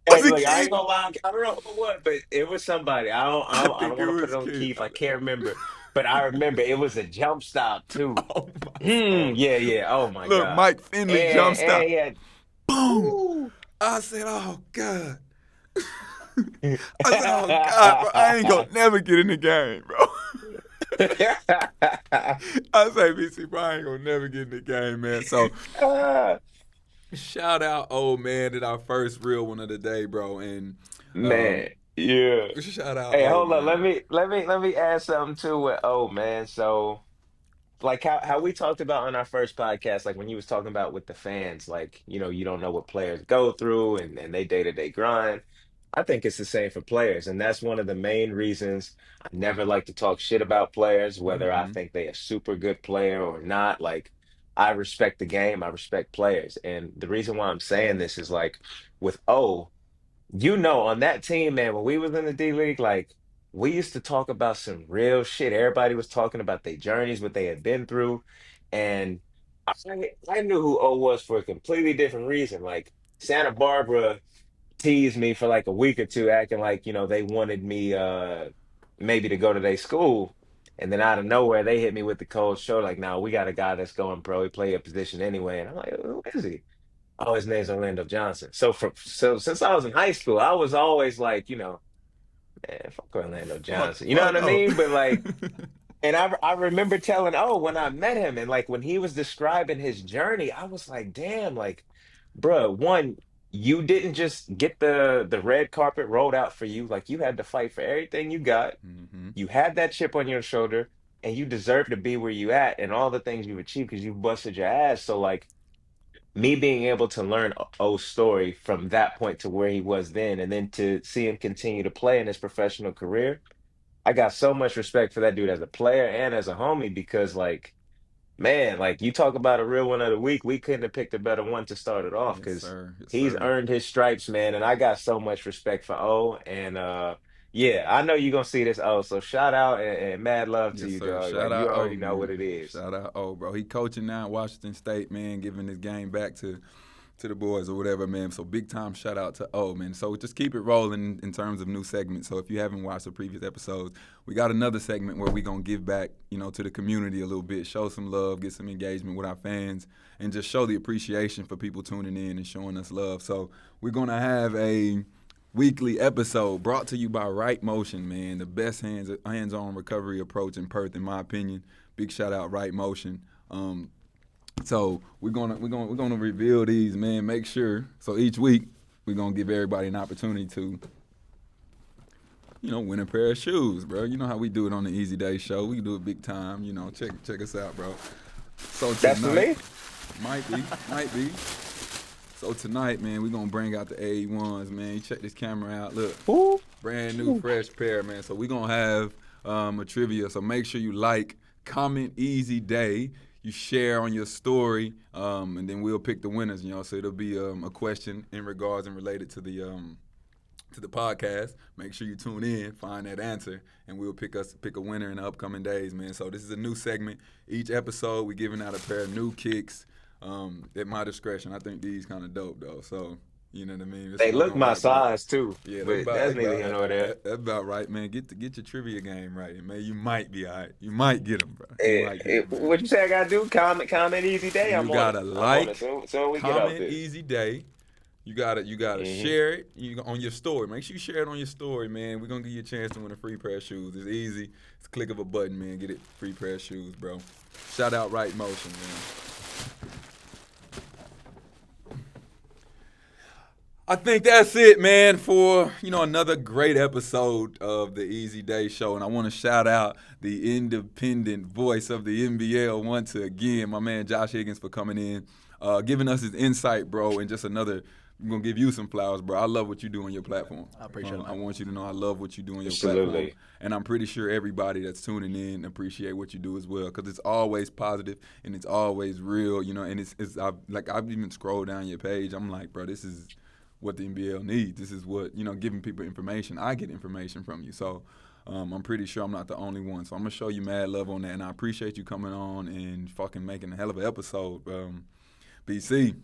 Was Hey, it look, I ain't Keith? gonna lie. I don't know who it was, but it was somebody. I I think don't it want to put was it on Keith. Keith. I can't remember, but I remember it was a jump stop too. Oh my soul. Yeah, yeah. Oh my Look, God. Mike Finley jump And stop. he had, Boom. ooh. I said, oh God. I said, oh God, bro, I ain't gonna never get in the game, bro. I say, BC, bro, I ain't gonna never get in the game, man. So Ah, shout out, old man, did our first real one of the day, bro. And man, yeah. shout out, Hey, old hold on. man. Let me add something too. Oh man, so like how we talked about on our first podcast, like when you was talking about with the fans, like, you don't know what players go through and they day-to-day grind. I think it's the same for players. And that's one of the main reasons I never like to talk shit about players, whether I Mm-hmm. think they a super good player or not. Like I respect the game, I respect players. And the reason why I'm saying this is like with on that team, man, when we was in the D League, like we used to talk about some real shit. Everybody was talking about their journeys, what they had been through. And I, I knew who O was for a completely different reason. Like Santa Barbara teased me for like a week or two, acting like, they wanted me maybe to go to their school. And then out of nowhere, they hit me with the cold shoulder, like, "No, we got a guy that's going pro. He play a position anyway." And I'm like, "Who is he?" Oh, his name's Orlando Johnson. So since I was in high school, I was always like, man, fuck Orlando Johnson. You know Fuck what I oh. mean? But like, and I remember telling, when I met him and like when he was describing his journey, I was like, damn, like, bruh, one, you didn't just get the red carpet rolled out for you. Like you had to fight for everything you got. Mm-hmm. You had that chip on your shoulder, and you deserve to be where you at and all the things you've achieved because you've busted your ass. So like me being able to learn O's story from that point to where he was then, and then to see him continue to play in his professional career, I got so much respect for that dude as a player and as a homie because, like, man, like you talk about a real one of the week, we couldn't have picked a better one to start it off Yes, because sir. Yes, he's sir. earned his stripes, man, and I got so much respect for O. And yeah, I know you're gonna see this O, so shout out and mad love to Yes, you, sir. dog. Shout Like you out O, already know what man. it is. Shout out O, bro. He coaching now at Washington State, man, giving his game back to the boys or whatever, man. So big time shout out to O, man. So just keep it rolling in terms of new segments. So if you haven't watched the previous episodes, we got another segment where we're gonna give back, to the community a little bit, show some love, get some engagement with our fans, and just show the appreciation for people tuning in and showing us love. So we're gonna have a weekly episode brought to you by Right Motion, man. The best hands-on recovery approach in Perth, in my opinion. Big shout out Right Motion. So we're gonna reveal these, man. Make sure. So each week we're gonna give everybody an opportunity to, win a pair of shoes, bro. You know how we do it on the Easy Day Show. We do it big time. Check us out, bro. So That's for tonight me. might be. So tonight, man, we're gonna bring out the A1s, man. You check this camera out. Look, Ooh. brand new, fresh pair, man. So we're gonna have a trivia. So make sure you like, comment, Easy Day. You share on your story, and then we'll pick the winners. So it'll be a question in regards and related to the podcast. Make sure you tune in, find that answer, and we'll pick a winner in the upcoming days, man. So this is a new segment. Each episode, we're giving out a pair of new kicks at my discretion. I think these kind of dope, though. So, you know what I mean? This is They what I'm look gonna my rock with. size too, Yeah, but that's neither here nor there. that's about right, man. Get your trivia game right, man. You might be all right. You might get them, bro. You Eh, might get them, man. what you say I gotta do? Comment, easy day. You I'm on it. gotta I'm on it. like, Soon we get off comment, this. Easy Day. You gotta Hmm. share it on your story. Make sure you share it on your story, man. We're gonna give you a chance to win a free pair of shoes. It's easy. It's a click of a button, man. Get it, free pair of shoes, bro. Shout out Right Motion, man. I think that's it, man, for another great episode of the Easy Day Show. And I want to shout out the independent voice of the NBL once again, my man Josh Higgins, for coming in, giving us his insight, bro, and just another. I'm gonna give you some flowers, bro. I love what you do on your platform. I appreciate it, I mate. want you to know I love what you do on your platform, Absolutely. and I'm pretty sure everybody that's tuning in appreciate what you do as well, because it's always positive and it's always real, and I've even scrolled down your page. I'm like, bro, this is what the NBL needs. This is what, giving people information. I get information from you. So I'm pretty sure I'm not the only one. So I'm going to show you mad love on that. And I appreciate you coming on and fucking making a hell of an episode. BC.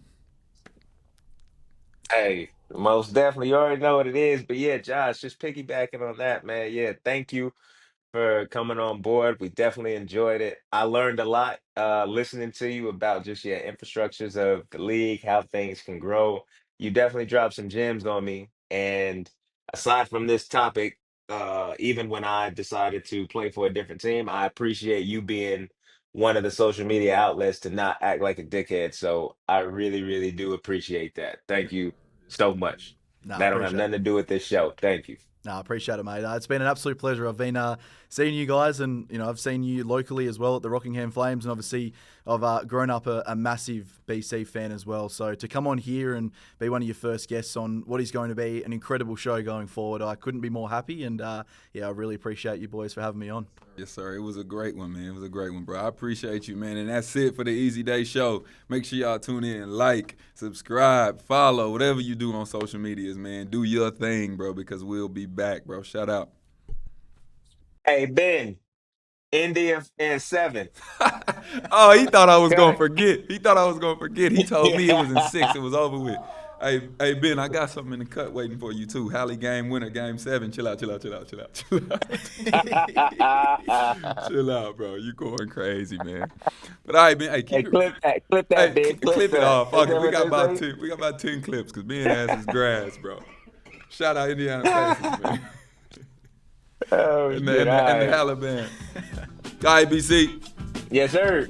Hey, Most definitely. You already know what it is. But yeah, Josh, just piggybacking on that, man. Yeah, thank you for coming on board. We definitely enjoyed it. I learned a lot listening to you about just your infrastructures of the league, how things can grow. You definitely dropped some gems on me. And aside from this topic, even when I decided to play for a different team, I appreciate you being one of the social media outlets to not act like a dickhead. So I really, really do appreciate that. Thank you so much. No, I That don't have appreciate it. nothing to do with this show. Thank you. No, I appreciate it, mate. It's been an absolute pleasure. I've been seeing you guys, and I've seen you locally as well at the Rockingham Flames, and obviously I've grown up a massive BC fan as well. So to come on here and be one of your first guests on what is going to be an incredible show going forward, I couldn't be more happy. And yeah, I really appreciate you boys for having me on. Yes, sir. It was a great one, man. It was a great one, bro. I appreciate you, man. And that's it for the Easy Day Show. Make sure y'all tune in, like, subscribe, follow, whatever you do on social medias, man. Do your thing, bro, because we'll be back, bro. Shout out. Hey, Ben. India in 7. Oh, he thought I was going to Okay. forget. He thought I was going to forget. He told me it was in 6. It was over with. Hey, Ben, I got something in the cut waiting for you, too. Halle game winner, game 7. Chill out, chill out, chill out, chill out, chill out. Chill out, bro. You going crazy, man. But all right, man. Hey, Hey, keep it. clip that, Hey, Ben. clip it that. off. Fuck Is it. that We what got they about say? 10. We got about 10 clips because Ben ass is grass, bro. Shout out Indiana Pacers, man. Oh, and shit. All the right. Alabama. All right, BC. Yes, sir.